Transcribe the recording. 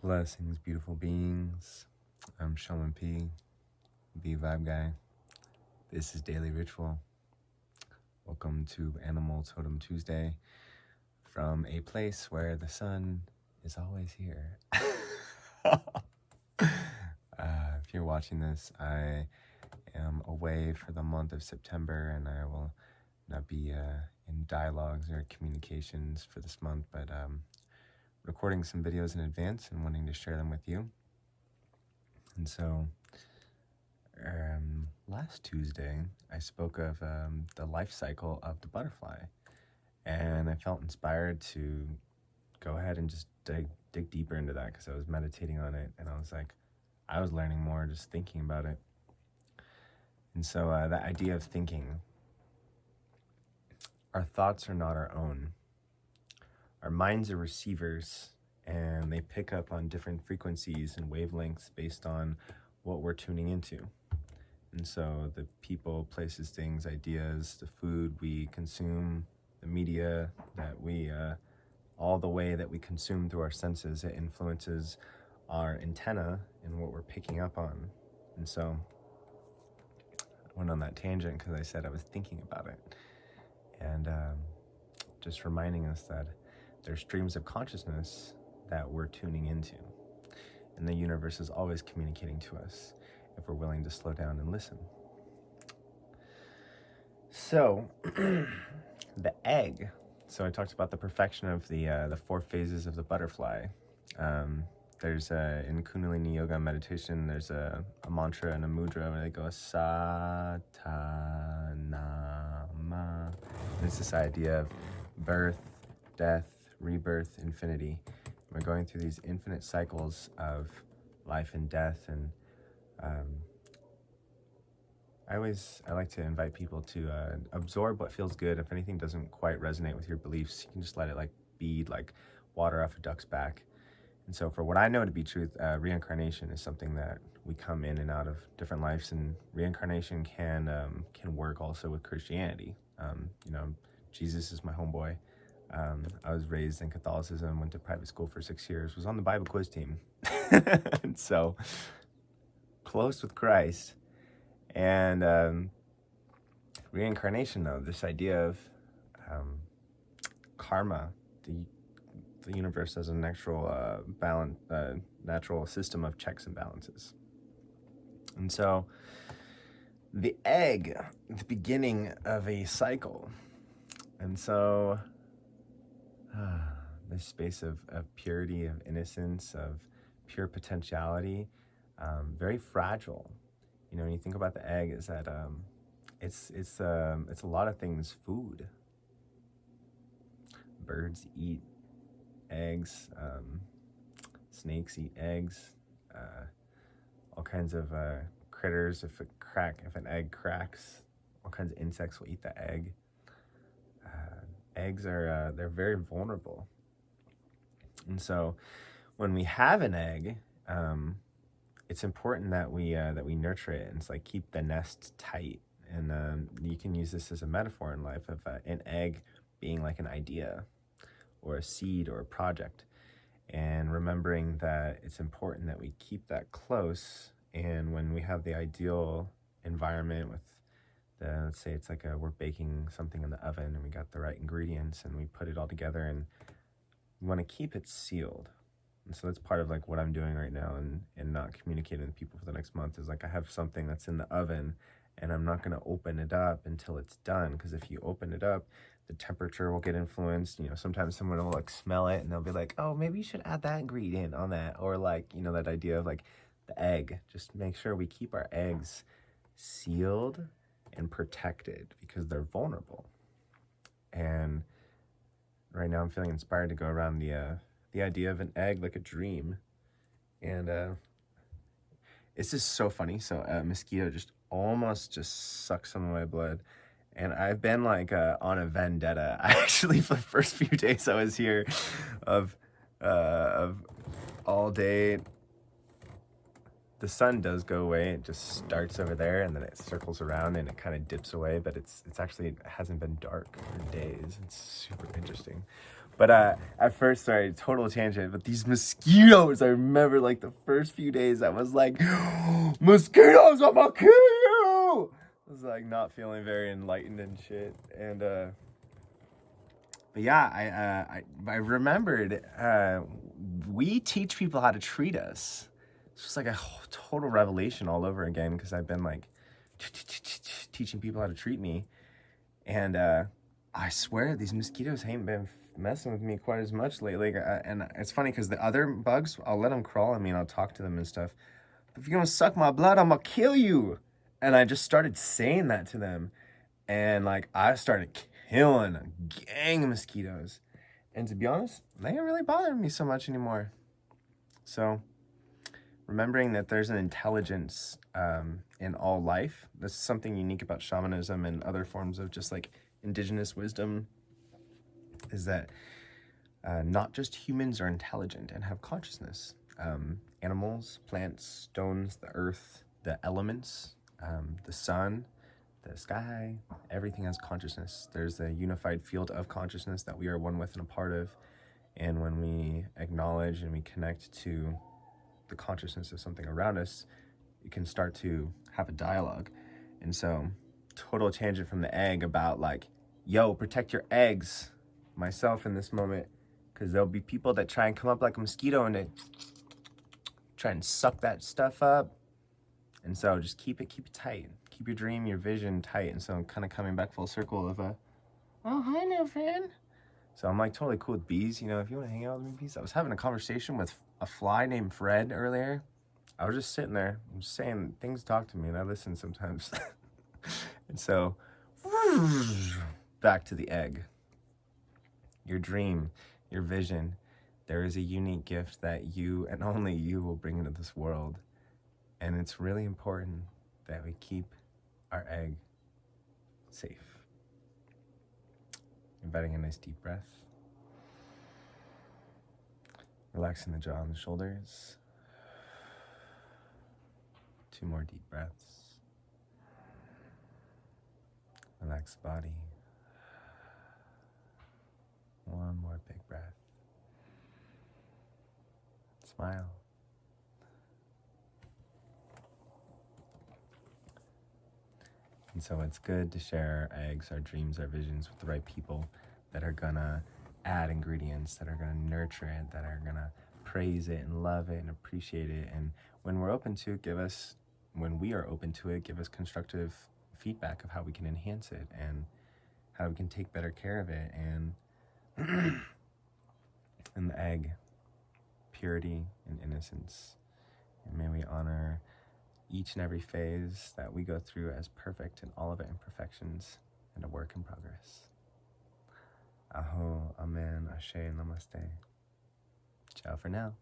Blessings, beautiful beings. I'm Shaman P, the Vibe Guy. This is Daily Ritual. Welcome to Animal Totem Tuesday from a place where the sun is always here. If you're watching this, I am away for the month of September, and I will not be in dialogues or communications for this month, but recording some videos in advance and wanting to share them with you. And so last Tuesday I spoke of the life cycle of the butterfly, and I felt inspired to go ahead and just dig deeper into that, because I was meditating on it and I was learning more just thinking about it. And so that idea of thinking, our thoughts are not our own. Our minds are receivers, and they pick up on different frequencies and wavelengths based on what we're tuning into. And so the people, places, things, ideas, the food we consume, the media that we, all the way that we consume through our senses, it influences our antenna and what we're picking up on. And so I went on that tangent because I said I was thinking about it. And just reminding us that there's streams of consciousness that we're tuning into. And the universe is always communicating to us if we're willing to slow down and listen. So, the egg. So I talked about the perfection of the 4 phases of the butterfly. There's in Kundalini Yoga meditation, there's a mantra and a mudra where they go Satanama. And it's this idea of birth, death, rebirth, infinity. We're going through these infinite cycles of life and death, and I like to invite people to absorb what feels good. If anything doesn't quite resonate with your beliefs, you can just let it be like water off a duck's back. And so for what I know to be truth, reincarnation is something that we come in and out of different lives, and reincarnation can work also with Christianity. Jesus is my homeboy. I was raised in Catholicism, went to private school for 6 years, was on the Bible quiz team. And so close with Christ. And reincarnation, though, this idea of karma, the universe as a natural natural system of checks and balances. And so the egg, the beginning of a cycle. And so this space of purity, of innocence, of pure potentiality, very fragile. When you think about the egg, is that it's a lot of things. Food. Birds eat eggs. Snakes eat eggs. All kinds of critters. If an egg cracks, all kinds of insects will eat the egg. Eggs are they're very vulnerable. And so when we have an egg, it's important that we nurture it, and it's like keep the nest tight. And you can use this as a metaphor in life of an egg being like an idea or a seed or a project, and remembering that it's important that we keep that close. And when we have the ideal environment with let's say it's like we're baking something in the oven, and we got the right ingredients, and we put it all together, and we want to keep it sealed. And so that's part of what I'm doing right now, and not communicating with people for the next month, is I have something that's in the oven, and I'm not going to open it up until it's done, because if you open it up, the temperature will get influenced. Sometimes someone will smell it, and they'll be like, oh, maybe you should add that ingredient on that, or that idea of the egg. Just make sure we keep our eggs sealed and protected, because they're vulnerable. And right now I'm feeling inspired to go around the idea of an egg like a dream. And it's just so funny. So a mosquito almost sucked some of my blood, and I've been on a vendetta. I actually, for the first few days I was here, of all day, the sun does go away. It just starts over there, and then it circles around, and it kind of dips away. But it's actually, it hasn't been dark for days. It's super interesting. But at first, sorry, total tangent, but these mosquitoes, I remember like the first few days I was like, mosquitoes, I'm gonna kill you! I was like not feeling very enlightened and shit. And but yeah, I remembered we teach people how to treat us. It's just like a total revelation all over again, because I've been like teaching people how to treat me. And I swear these mosquitoes ain't been messing with me quite as much lately. And it's funny because the other bugs, I'll let them crawl on me and I'll talk to them and stuff. But if you're gonna suck my blood, I'm gonna kill you. And I just started saying that to them. And like I started killing a gang of mosquitoes. And to be honest, they ain't really bothering me so much anymore. So remembering that there's an intelligence in all life. This is something unique about shamanism and other forms of just like indigenous wisdom, is that not just humans are intelligent and have consciousness. Animals, plants, stones, the earth, the elements, the sun, the sky, everything has consciousness. There's a unified field of consciousness that we are one with and a part of. And when we acknowledge and we connect to the consciousness of something around us, you can start to have a dialogue. And so, total tangent from the egg about like, yo, protect your eggs, myself in this moment, because there'll be people that try and come up like a mosquito and they try and suck that stuff up. And so just keep it tight. Keep your dream, your vision tight. And so I'm kind of coming back full circle of oh, hi, new friend. So I'm like totally cool with bees. You know, if you want to hang out with me, bees. I was having a conversation with a fly named Fred earlier. I was just sitting there, I'm just saying things talk to me, and I listen sometimes. And so, back to the egg. Your dream, your vision. There is a unique gift that you and only you will bring into this world. And it's really important that we keep our egg safe. Inviting a nice deep breath. Relaxing the jaw and the shoulders. 2 more deep breaths. Relax the body. 1 more big breath. Smile. And so it's good to share our eggs, our dreams, our visions with the right people that are gonna add ingredients, that are gonna nurture it, that are gonna praise it and love it and appreciate it. And when we're open to it, when we are open to it, give us constructive feedback of how we can enhance it and how we can take better care of it. And in the egg, purity and innocence. And may we honor each and every phase that we go through as perfect, and all of it imperfections and a work in progress. Aho, amen, ashe, namaste. Ciao for now.